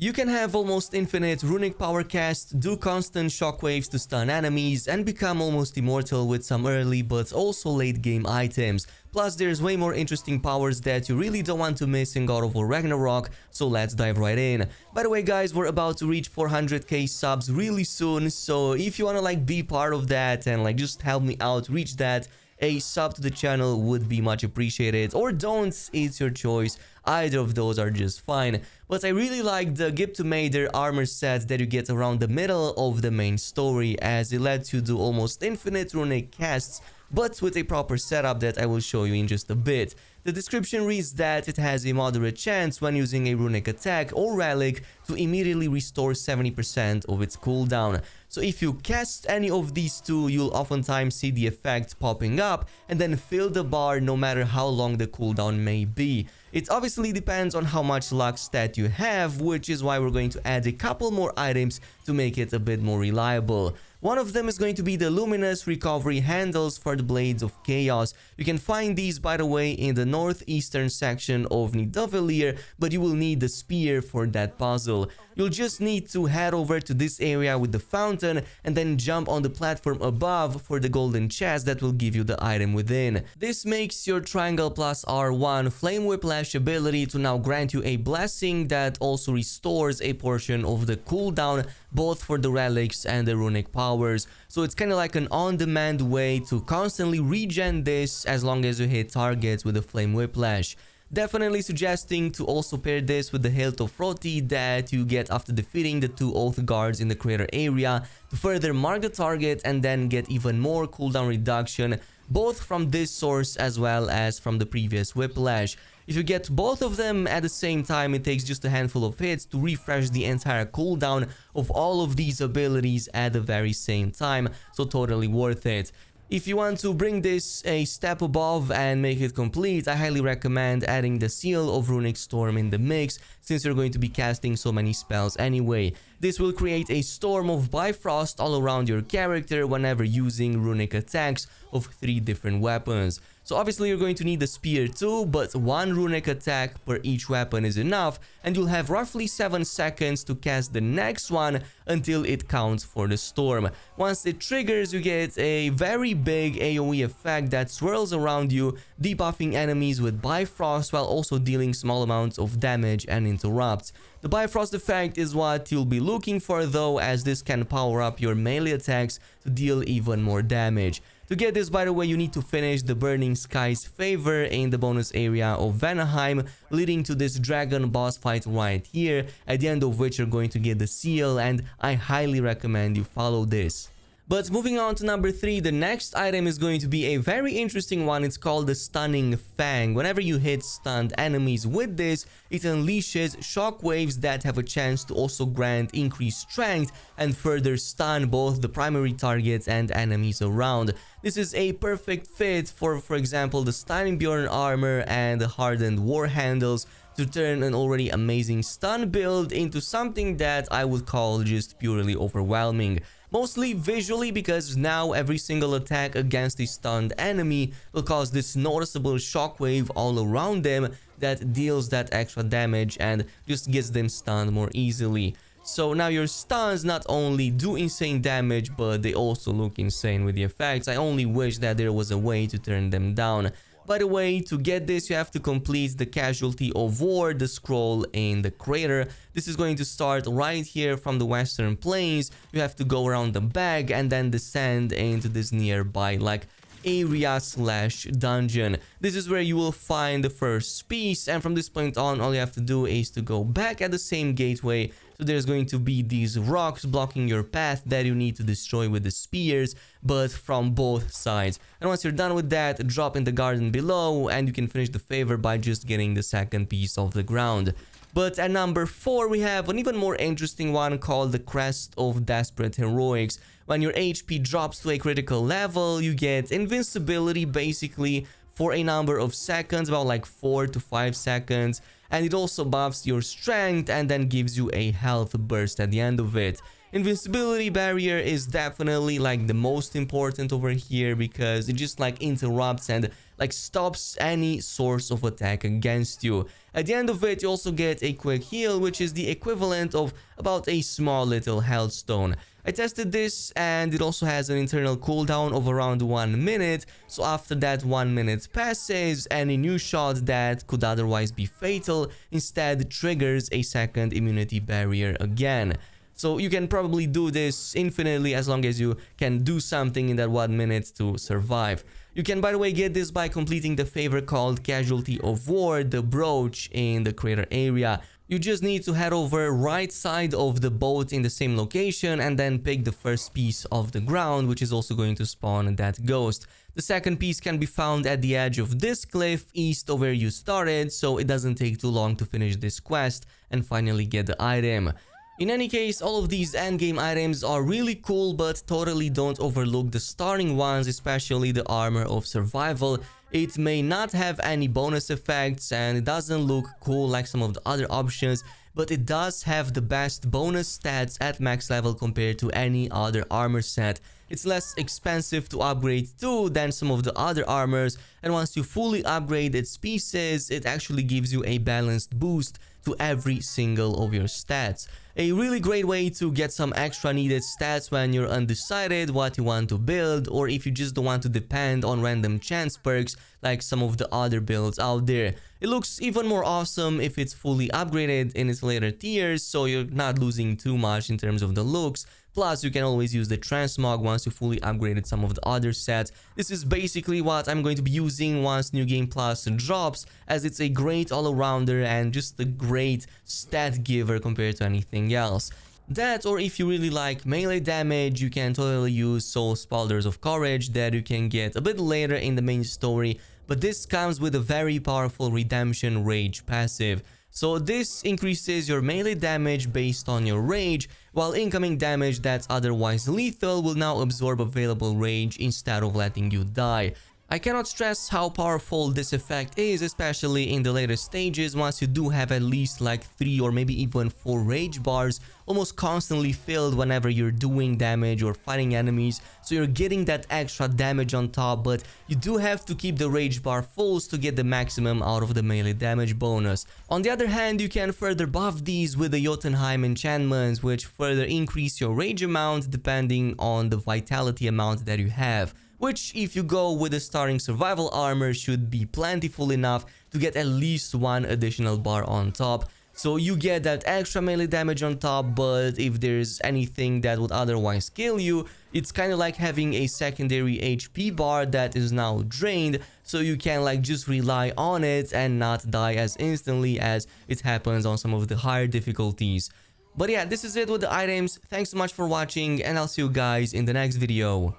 You can have almost infinite runic power cast, do constant shockwaves to stun enemies, and become almost immortal with some early but also late game items. Plus there's way more interesting powers that you really don't want to miss in God of War Ragnarok, so let's dive right in. By the way guys, we're about to reach 400k subs really soon, so if you wanna like be part of that and like just help me out reach that, a sub to the channel would be much appreciated, or don't, it's your choice, either of those are just fine. But I really like the Gip to Mater armor set that you get around the middle of the main story, as it lets you do almost infinite runic casts, but with a proper setup that I will show you in just a bit. The description reads that it has a moderate chance when using a runic attack or relic to immediately restore 70% of its cooldown. So if you cast any of these two, you'll oftentimes see the effect popping up and then fill the bar no matter how long the cooldown may be. It obviously depends on how much luck stat you have, which is why we're going to add a couple more items to make it a bit more reliable. One of them is going to be the Luminous recovery handles for the Blades of Chaos. You can find these, by the way, in the northeastern section of Nidavellir, but you will need the spear for that puzzle. You'll just need to head over to this area with the fountain and then jump on the platform above for the golden chest that will give you the item within. This makes your triangle plus R1 flame whiplash ability to now grant you a blessing that also restores a portion of the cooldown both for the relics and the runic powers. So it's kind of like an on-demand way to constantly regen this as long as you hit targets with the flame whiplash. Definitely suggesting to also pair this with the Hilt of Roti that you get after defeating the 2 Oath Guards in the crater area to further mark the target and then get even more cooldown reduction both from this source as well as from the previous whiplash. If you get both of them at the same time, it takes just a handful of hits to refresh the entire cooldown of all of these abilities at the very same time, so totally worth it. If you want to bring this a step above and make it complete, I highly recommend adding the Seal of Runic Storm in the mix, since you're going to be casting so many spells anyway. This will create a storm of Bifrost all around your character whenever using runic attacks of 3 different weapons. So obviously you're going to need the spear too, but 1 runic attack per each weapon is enough, and you'll have roughly 7 seconds to cast the next one until it counts for the storm. Once it triggers, you get a very big AoE effect that swirls around you, debuffing enemies with Bifrost while also dealing small amounts of damage and interrupts. The Bifrost effect is what you'll be looking for though, as this can power up your melee attacks to deal even more damage. To get this, by the way, you need to finish the Burning Skies favor in the bonus area of Vanaheim, leading to this dragon boss fight right here, at the end of which you're going to get the seal, and I highly recommend you follow this. But moving on to number 3, the next item is going to be a very interesting one. It's called the Stunning Fang. Whenever you hit stunned enemies with this, it unleashes shockwaves that have a chance to also grant increased strength and further stun both the primary targets and enemies around. This is a perfect fit for example, the Stunning Bjorn armor and the hardened war handles to turn an already amazing stun build into something that I would call just purely overwhelming. Mostly visually, because now every single attack against a stunned enemy will cause this noticeable shockwave all around them that deals that extra damage and just gets them stunned more easily. So now your stuns not only do insane damage, but they also look insane with the effects. I only wish that there was a way to turn them down. By the way, to get this, you have to complete the Casualty of War, the scroll in the crater. This is going to start right here from the western plains. You have to go around the bag and then descend into this nearby like area slash dungeon. This is where you will find the first piece, and from this point on, all you have to do is to go back at the same gateway. So there's going to be these rocks blocking your path that you need to destroy with the spears, but from both sides. And once you're done with that, drop in the garden below and you can finish the favor by just getting the second piece off the ground. But at number 4, we have an even more interesting one called the Crest of Desperate Heroics. When your HP drops to a critical level, you get invincibility basically for a number of seconds, about like 4 to 5 seconds. And it also buffs your strength and then gives you a health burst at the end of it. Invincibility barrier is definitely like the most important over here because it just like interrupts and like stops any source of attack against you. At the end of it, you also get a quick heal, which is the equivalent of about a small little health stone. I tested this and it also has an internal cooldown of around 1 minute, so after that 1 minute passes, any new shot that could otherwise be fatal instead triggers a second immunity barrier again. So you can probably do this infinitely as long as you can do something in that 1 minute to survive. You can, by the way, get this by completing the favor called Casualty of War, the brooch in the crater area. You just need to head over right side of the boat in the same location and then pick the first piece of the ground, which is also going to spawn that ghost. The second piece can be found at the edge of this cliff east of where you started, so it doesn't take too long to finish this quest and finally get the item. In any case, all of these endgame items are really cool, but totally don't overlook the starting ones, especially the Armor of Survival. It may not have any bonus effects and it doesn't look cool like some of the other options, but it does have the best bonus stats at max level compared to any other armor set. It's less expensive to upgrade to than some of the other armors, and once you fully upgrade its pieces, it actually gives you a balanced boost to every single of your stats. A really great way to get some extra needed stats when you're undecided what you want to build, or if you just don't want to depend on random chance perks like some of the other builds out there. It looks even more awesome if it's fully upgraded in its later tiers, so you're not losing too much in terms of the looks. Plus, you can always use the transmog once you fully upgraded some of the other sets. This is basically what I'm going to be using once New Game Plus drops, as it's a great all-arounder and just a great stat giver compared to anything else. That, or if you really like melee damage, you can totally use Soul Spalders of Courage that you can get a bit later in the main story, but this comes with a very powerful Redemption Rage passive. So this increases your melee damage based on your rage, while incoming damage that's otherwise lethal will now absorb available rage instead of letting you die. I cannot stress how powerful this effect is, especially in the later stages once you do have at least like 3 or maybe even 4 rage bars almost constantly filled whenever you're doing damage or fighting enemies, so you're getting that extra damage on top, but you do have to keep the rage bar full to get the maximum out of the melee damage bonus. On the other hand, you can further buff these with the Jotunheim enchantments, which further increase your rage amount depending on the vitality amount that you have, which if you go with the starting survival armor should be plentiful enough to get at least 1 additional bar on top. So you get that extra melee damage on top, but if there's anything that would otherwise kill you, it's kind of like having a secondary HP bar that is now drained, so you can like just rely on it and not die as instantly as it happens on some of the higher difficulties. But yeah, this is it with the items. Thanks so much for watching, and I'll see you guys in the next video.